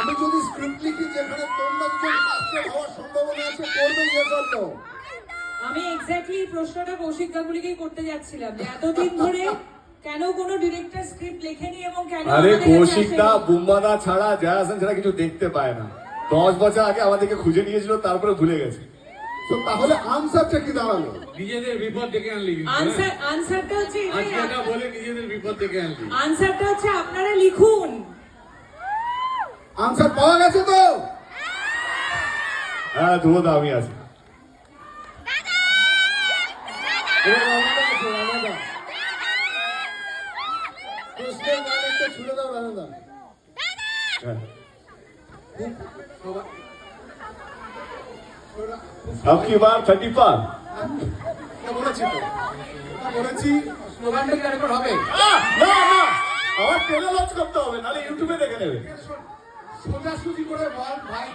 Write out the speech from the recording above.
আমি যদি স্ক্রিপ্ট লিখি যেখানে তোমরা দুজন কাস্টেড হওয়ার সম্ভাবনা আছে, করবে ইয়ে করতো। আমি এক্স্যাক্টলি প্রশ্নটা কৌশিক গাঙ্গুলিকেই করতে যাচ্ছিলাম যে এতদিন ধরে কেন কোনো ডিরেক্টর স্ক্রিপ্ট লেখেনি এবং কেন আরে আমাদের কাছে কৌশিক দা আসেনি? বুম্বাদা ছাড়া জয়া হাসান ছাড়া কিছু দেখতে পায় না। 10 বছর আগে আমাদেরকে খুঁজে নিয়েছিল, তারপরে ভুলে গেছে। তো তাহলে আনসারটা কি দাঁড়ালো? নিজেদের বিপদ ডেকে আনলি কিন্তু, হ্যাঁ? আনসারটা হচ্ছে এটাই। আজকে এটা বলে নিজেদের বিপদ ডেকে আনলি। আনসারটা হচ্ছে আপনারা লিখুন। আনসার পাওয়া গেছে তো? হ্যাঁ ধুবো আমি আছি। এবার রানাদা আছে, রানাদা। প্রশ্নের মান একটা ছুড়ে দাও রানাদা। হ্যাঁ। সবাই- अब की बार 30 पार। এটা বলেছি তো, এটা বলেছি, স্লোগানটা কি আরেকবার হবে? না না, আমার টেনে লঞ্চ করতে হবে, নাহলে ইউটিউবে দেখে নেবে। সোজাসুজি করে বল ভাই।